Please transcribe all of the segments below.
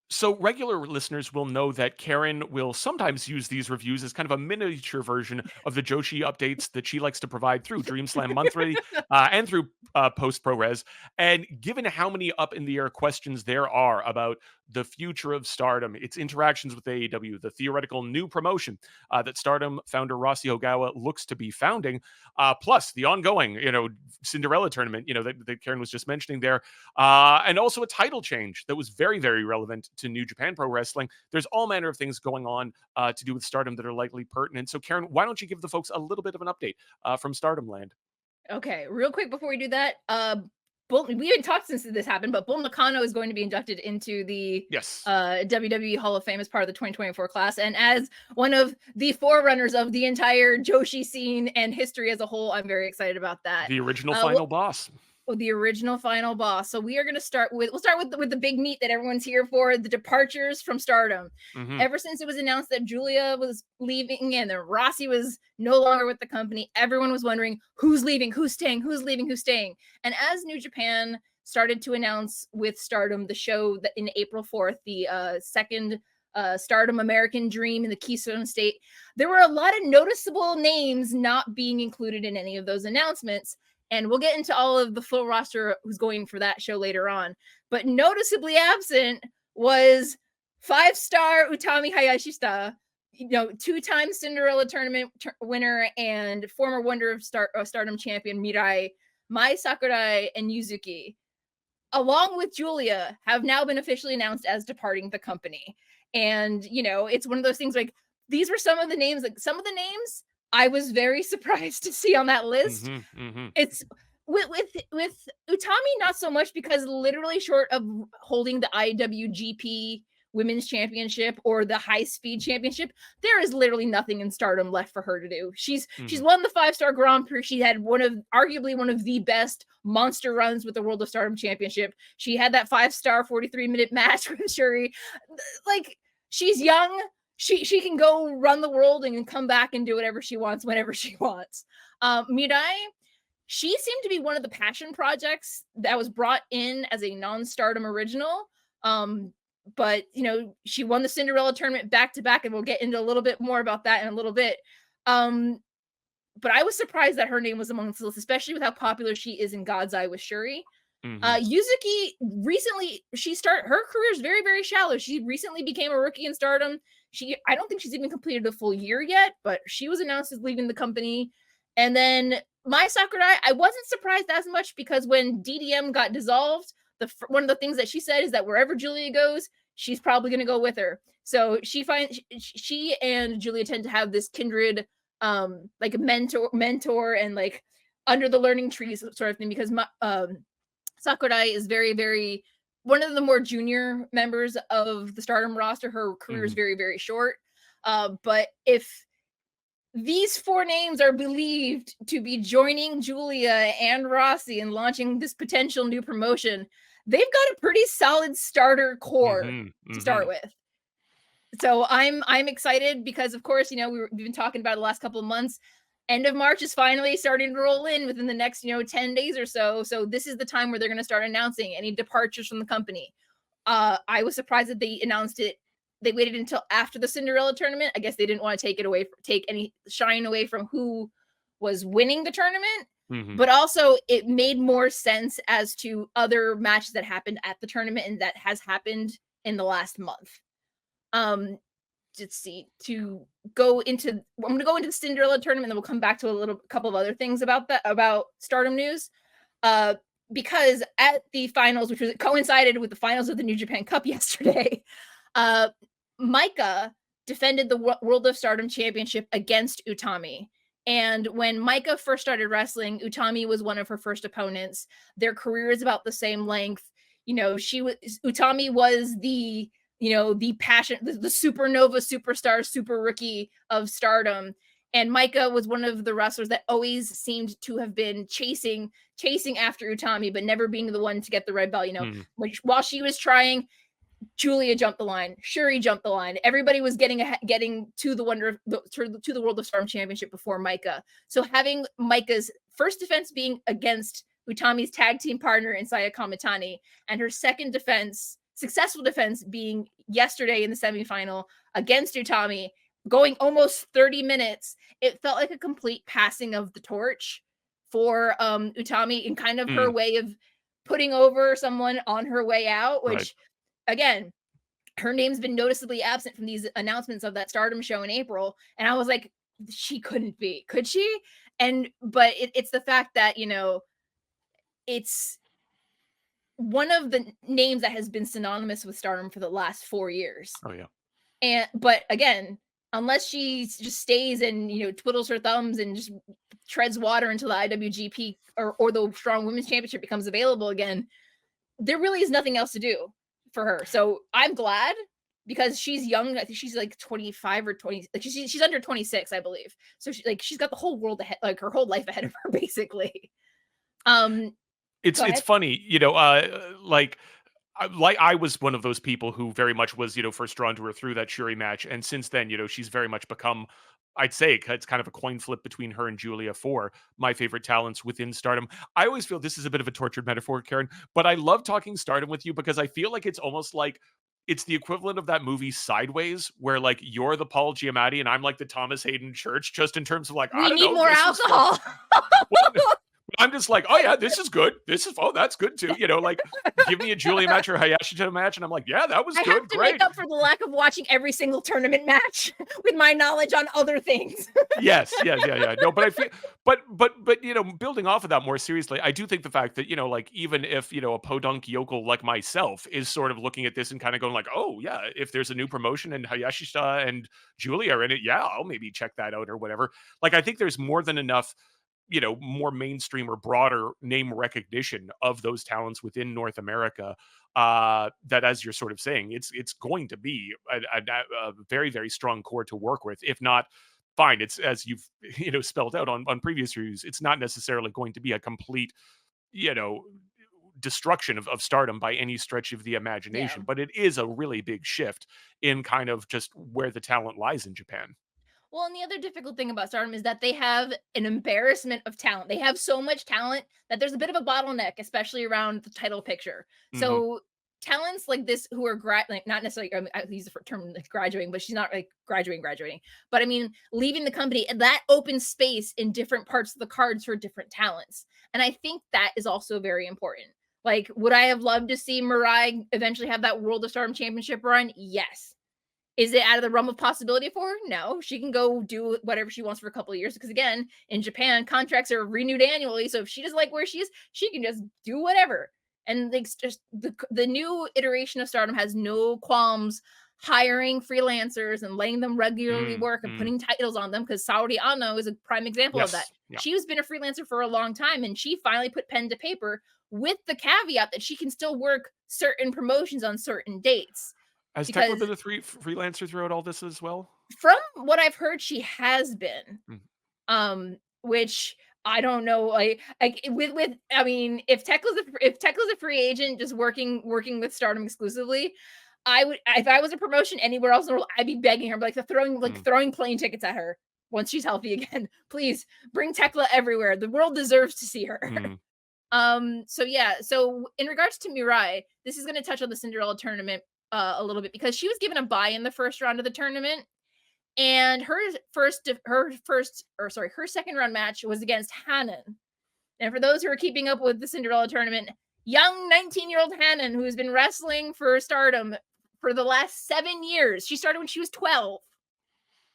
So regular listeners will know that Karen will sometimes use these reviews as kind of a miniature version of the Joshi updates that she likes to provide through Dream Slam Monthly and through Post ProRes. And given how many up in the air questions there are about the future of Stardom, its interactions with AEW, the theoretical new promotion that Stardom founder Rossi Ogawa looks to be founding, plus the ongoing, Cinderella tournament, that Karen was just mentioning there, and also a title change that was very, very relevant to New Japan Pro Wrestling. There's all manner of things going on to do with Stardom that are likely pertinent. So, Karen, why don't you give the folks a little bit of an update from Stardom Land? Okay, real quick before we do that, we haven't talked since this happened, but Bull Nakano is going to be inducted into the Yes. WWE Hall of Fame as part of the 2024 class. And as one of the forerunners of the entire Joshi scene and history as a whole, I'm very excited about that. The original Well, final boss. the original final boss. So we are going to start with with the big meat that everyone's here for, the departures from Stardom. Hmm. Ever since it was announced that Julia was leaving and then Rossi was no longer with the company, everyone was wondering who's leaving, who's staying, who's leaving, who's staying. And as New Japan started to announce with Stardom the show that in April 4th, the second Stardom American Dream in the Keystone State, there were a lot of noticeable names not being included in any of those announcements. And we'll get into all of the full roster who's going for that show later on. But noticeably absent was 5-star Utami Hayashishita, two-time Cinderella tournament winner and former Wonder of Stardom champion Mirai, Mai Sakurai, and Yuzuki, along with Julia, have now been officially announced as departing the company. And, it's one of those things like these were some of the names, I was very surprised to see on that list. Hmm. Hmm. It's with Utami not so much because literally short of holding the IWGP Women's Championship or the High Speed Championship, there is literally nothing in Stardom left for her to do. She's Hmm. won the 5-star Grand Prix. She had arguably one of the best monster runs with the World of Stardom Championship. She had that 5-star 43-minute match with Shuri. Like, she's young. She can go run the world and come back and do whatever she wants whenever she wants. Mirai, she seemed to be one of the passion projects that was brought in as a non-Stardom original. But she won the Cinderella tournament back to back, and we'll get into a little bit more about that in a little bit. But I was surprised that her name was amongst the list, especially with how popular she is in God's Eye with Shuri. Hmm. Yuzuki recently, her career is very, very shallow. She recently became a rookie in Stardom. I don't think she's even completed a full year yet, but she was announced as leaving the company. And then Mai Sakurai, I wasn't surprised as much because when DDM got dissolved, one of the things that she said is that wherever Julia goes, she's probably going to go with her. So she and Julia tend to have this kindred, like a mentor and like under the learning trees sort of thing, because Sakurai is very, very one of the more junior members of the Stardom roster. Her career is Hmm. very, very short. But if these four names are believed to be joining Julia and Rossi and launching this potential new promotion, they've got a pretty solid starter core Hmm. to Hmm. start with. So I'm excited because, of course, we've been talking about it the last couple of months. End of March is finally starting to roll in within the next 10 days or so. So this is the time where they're going to start announcing any departures from the company. I was surprised that they announced it. They waited until after the Cinderella tournament. I guess they didn't want to take any shine away from who was winning the tournament. Hmm. But also, it made more sense as to other matches that happened at the tournament and that has happened in the last month. Let's see. I'm going to go into the Cinderella tournament, and then we'll come back to a couple of other things about Stardom news. Because at the finals, which coincided with the finals of the New Japan Cup yesterday, Micah defended the World of Stardom Championship against Utami. And when Micah first started wrestling, Utami was one of her first opponents. Their career is about the same length. Utami was the passion, the supernova superstar, super rookie of Stardom. And Micah was one of the wrestlers that always seemed to have been chasing after Utami, but never being the one to get the red belt. While she was trying, Julia jumped the line, Shuri jumped the line. Everybody was getting to the World of Stardom Championship before Micah. So having Micah's first defense being against Utami's tag team partner in Saya Kamitani, and her second defense successful defense being yesterday in the semifinal against Utami, going almost 30 minutes. It felt like a complete passing of the torch for Utami, and kind of her Mm, way of putting over someone on her way out, right. which again, her name's been noticeably absent from these announcements of that Stardom show in April. And I was like, she couldn't be, could she? And but it's the fact that, it's one of the names that has been synonymous with Stardom for the last 4 years. Oh yeah. And but again, unless she just stays and twiddles her thumbs and just treads water until the IWGP or the Strong Women's Championship becomes available again, there really is nothing else to do for her. So I'm glad, because she's young. I think she's like 25 or 20. Like she's under 26, I believe. So she's got the whole world ahead, like her whole life ahead of her, basically. Um, It's Go it's ahead. funny, I was one of those people who very much was, first drawn to her through that Shuri match, and since then, she's very much become, I'd say, it's kind of a coin flip between her and Julia for my favorite talents within Stardom. I always feel this is a bit of a tortured metaphor, Karen, but I love talking Stardom with you because I feel like it's almost like it's the equivalent of that movie Sideways, where like you're the Paul Giamatti and I'm like the Thomas Hayden Church, just in terms of like, I We don't need know, more this is fun. alcohol. Well, I'm just like, oh yeah, this is good. That's good too. Like give me a Julia match or a Hayashishita match, and I'm like, yeah, that was I have good, to make great. up for the lack of watching every single tournament match with my knowledge on other things. Yes, yes, yeah, yeah. No, but I feel, but building off of that more seriously, I do think the fact that like even if a podunk yokel like myself is sort of looking at this and kind of going like, oh yeah, if there's a new promotion and Hayashishita and Julia are in it, yeah, I'll maybe check that out or whatever. Like I think there's more than enough more mainstream or broader name recognition of those talents within North America. That, as you're sort of saying, it's going to be a very very strong core to work with. If not, fine. It's as you've spelled out on previous reviews. It's not necessarily going to be a complete you know destruction of Stardom by any stretch of the Yeah. imagination, but it is a really big shift in kind of just where the talent lies in Japan. Well, and the other difficult thing about Stardom is that they have an embarrassment of talent. They have so much talent that there's a bit of a bottleneck, especially around the title picture. Hmm. So talents like this who are like not necessarily, I use the term like graduating, but she's not like graduating. But I mean, leaving the company, and that opens space in different parts of the cards for different talents. And I think that is also very important. Like, would I have loved to see Mirai eventually have that World of Stardom Championship run? Yes. Is it out of the realm of possibility for her? No, she can go do whatever she wants for a couple of years, because again, in Japan, contracts are renewed annually. So if she doesn't like where she is, she can just do whatever. And it's just the new iteration of Stardom has no qualms hiring freelancers and letting them regularly Mm, work and mm. putting titles on them, because Saori Ano is a prime example of that. Yes, yeah. She's been a freelancer for a long time, and she finally put pen to paper with the caveat that she can still work certain promotions on certain dates, Has Tekla because been a freelancer throughout all this as well? from what I've heard, she has been. Mm. Which I don't know, like with I mean, if Tekla's a free agent just working with Stardom exclusively, I would, if I was a promotion anywhere else in the world, I'd be begging her, like Mm. throwing plane tickets at her once she's healthy again. Please bring Tekla everywhere. The world deserves to see her. Mm. So yeah, so in regards to Mirai, this is going to touch on the Cinderella tournament a little bit, because she was given a bye in the first round of the tournament, and her second round match was against Hanan. And for those who are keeping up with the Cinderella tournament, young 19-year-old Hanan, who has been wrestling for Stardom for the last 7 years, she started when she was 12,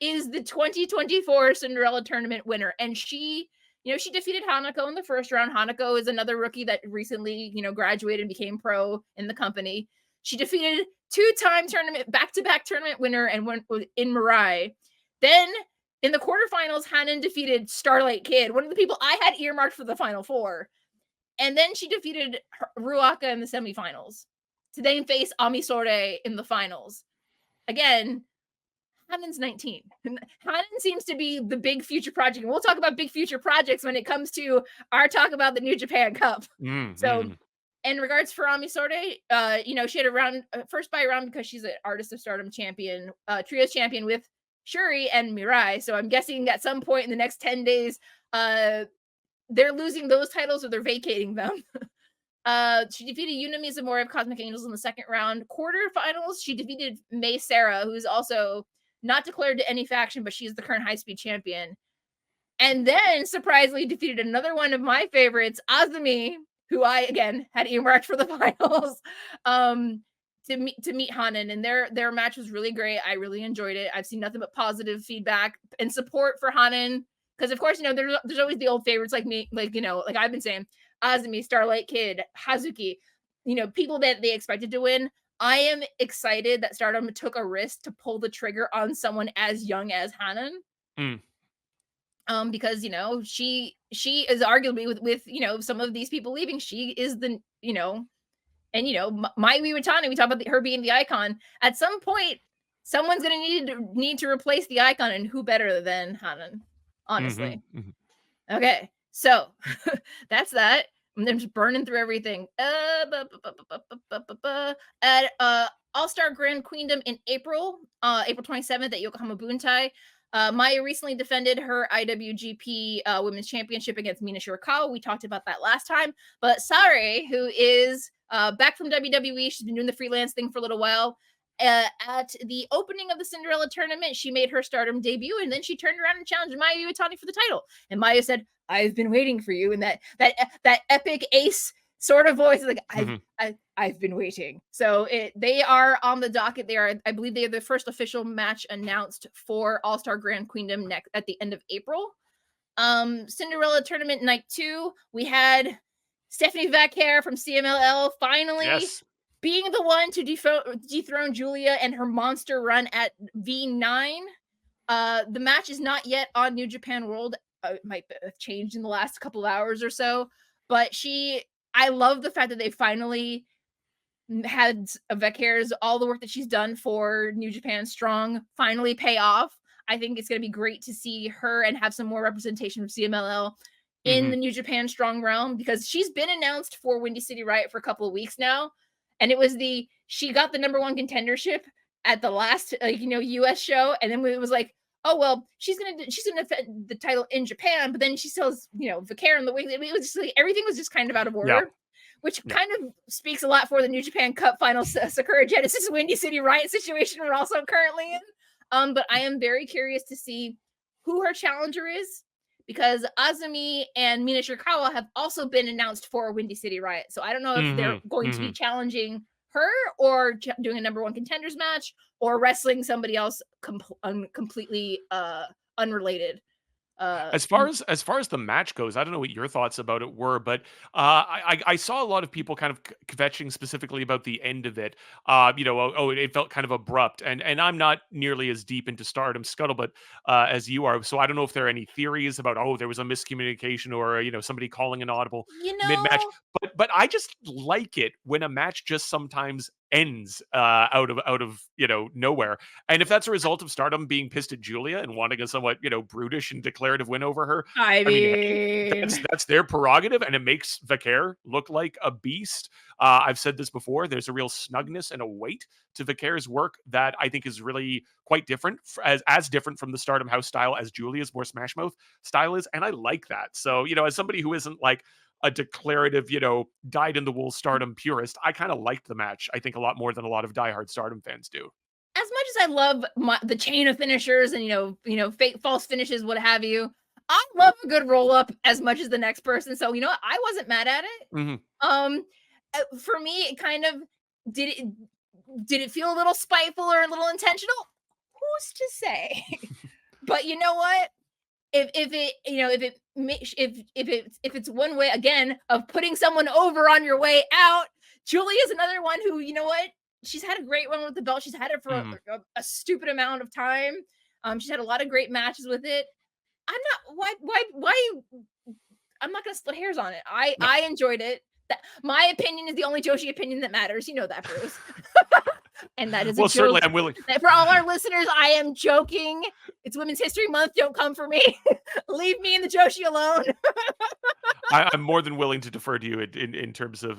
is the 2024 Cinderella tournament winner. And she defeated Hanako in the first round. Hanako is another rookie that recently, graduated and became pro in the company. She defeated two-time back-to-back tournament winner and went in Mirai. Then in the quarterfinals, Hanan defeated Starlight Kid, one of the people I had earmarked for the Final Four. And then she defeated Ruaka in the semifinals to then face Ami Sore in the finals. Again, Hanan's 19. Hanan seems to be the big future project. And we'll talk about big future projects when it comes to our talk about the New Japan Cup. Mm, So mm. in regards for Ami Sore, she had a round first by round because she's an Artist of Stardom champion, trios champion with Shuri and Mirai. So I'm guessing at some point in the next 10 days, they're losing those titles or they're vacating them. She defeated Utami Hayashishita of Cosmic Angels in the second round. Quarterfinals, she defeated May Sarah, who's also not declared to any faction, but she's the current high speed champion. And then surprisingly defeated another one of my favorites, Azumi, who I again had earmarked for the finals. To meet Hanan, and their match was really great. I really enjoyed it. I've seen nothing but positive feedback and support for Hanan, because of course, you know, there's always the old favorites like me, like, you know, like I've been saying, Azumi, Starlight Kid, Hazuki, you know, people that they expected to win. I am excited that Stardom took a risk to pull the trigger on someone as young as Hanan. Mm. Because you know, she is arguably with you know, some of these people leaving, she is the, you know, and you know, Mai Iwatani, we talk about her being the icon. At some point, someone's gonna need to replace the icon, and who better than Hanan, honestly. Mm-hmm, mm-hmm. Okay, so that's that. I'm just burning through everything. At All-Star Grand Queendom in April, April 27th at Yokohama Buntai. Maya recently defended her IWGP Women's Championship against Mina Shirakawa. We talked about that last time. But Sare, who is back from WWE, she's been doing the freelance thing for a little while. At the opening of the Cinderella tournament, she made her Stardom debut, and then she turned around and challenged Maya Iwatani for the title. And Maya said, "I've been waiting for you," and that epic ace sort of voice, like I've been waiting. So they are on the docket. They are, I believe, they are the first official match announced for All-Star Grand Queendom next at the end of April. Cinderella tournament night 2, we had Stephanie Vaquer from CMLL finally being the one to dethrone Julia and her monster run at V9. The match is not yet on New Japan World. It might have changed in the last couple hours or so, but I love the fact that they finally had Vaquer's, all the work that she's done for New Japan Strong finally pay off. I think it's going to be great to see her and have some more representation of CMLL in the New Japan Strong realm, because she's been announced for Windy City Riot for a couple of weeks now. And it was she got the #1 contendership at the last, US show. And then it was like, oh, well, she's gonna defend the title in Japan, but then she still has, Vaquer in the wings. It was just like, everything was just kind of out of order, which kind of speaks a lot for the New Japan Cup final Sakura Genesis Windy City Riot situation we're also currently in. But I am very curious to see who her challenger is, because Azumi and Mina Shirakawa have also been announced for Windy City Riot. So I don't know if they're going to be challenging her, or doing a #1 contenders match, or wrestling somebody else completely unrelated. As far as the match goes, I don't know what your thoughts about it were, but I saw a lot of people kind of kvetching specifically about the end of it. It felt kind of abrupt, and I'm not nearly as deep into Stardom scuttlebutt as you are, so I don't know if there are any theories about, there was a miscommunication, or somebody calling an audible mid match. But I just like it when a match just sometimes ends out of nowhere. And if that's a result of Stardom being pissed at Julia and wanting a somewhat brutish and declarative win over her, I mean, hey, that's their prerogative, and it makes Vaquer look like a beast. I've said this before. There's a real snugness and a weight to Vaquer's work that I think is really quite different, as different from the Stardom House style as Julia's more Smash Mouth style is, and I like that. So as somebody who isn't like a declarative, dyed-in-the-wool Stardom purist, I kind of liked the match, I think, a lot more than a lot of diehard Stardom fans do. As much as I love the chain of finishers and fake false finishes, what have you, I love a good roll up as much as the next person. So I wasn't mad at it. For me, it kind of did it feel a little spiteful or a little intentional? Who's to say? But you know what? If it's one way again of putting someone over on your way out, Julia's another one who, she's had a great run with the belt. She's had it for a stupid amount of time. She's had a lot of great matches with it. I'm not gonna split hairs on it. I enjoyed it. My opinion is the only Joshi opinion that matters. You know that, Bruce. And that is a Well, certainly joke. I'm willing. For all our listeners, I am joking. It's Women's History Month. Don't come for me. Leave me and the Joshi alone. I'm more than willing to defer to you in terms of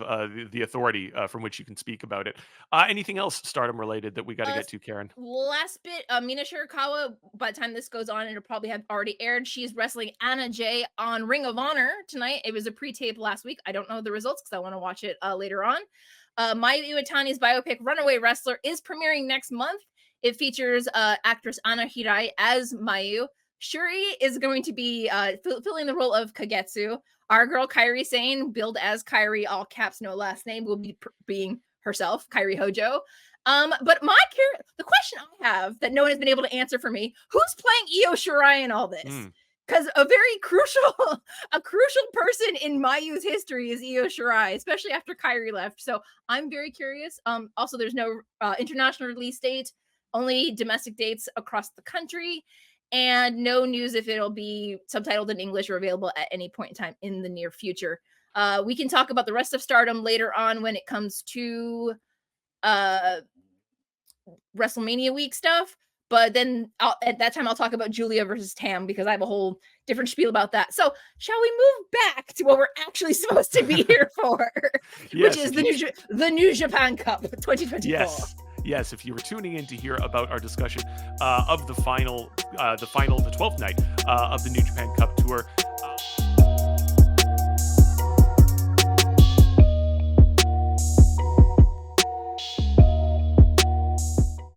the authority from which you can speak about it. Anything else Stardom related that we got to get to, Karen? Last bit, Mina Shirakawa, by the time this goes on, it'll probably have already aired. She's wrestling Anna Jay on Ring of Honor tonight. It was a pre-tape last week. I don't know the results because I want to watch it later on. Mayu Iwatani's biopic Runaway Wrestler is premiering next month. It features actress Anna Hirai as Mayu. Shuri is going to be filling the role of Kagetsu. Our girl Kairi Sane, billed as Kairi, all caps, no last name, will be being herself, Kairi Hojo. But the question I have that no one has been able to answer for me: who's playing Io Shirai in all this? Because a very crucial person in Mayu's history is Io Shirai, especially after Kairi left. So I'm very curious. Also, there's no international release date, only domestic dates across the country, and no news if it'll be subtitled in English or available at any point in time in the near future. We can talk about the rest of Stardom later on when it comes to WrestleMania week stuff. But then at that time, I'll talk about Julia versus Tam because I have a whole different spiel about that. So shall we move back to what we're actually supposed to be here for, Yes, which is the New Japan Cup 2024? Yes, if you were tuning in to hear about our discussion of the 12th night of the New Japan Cup Tour,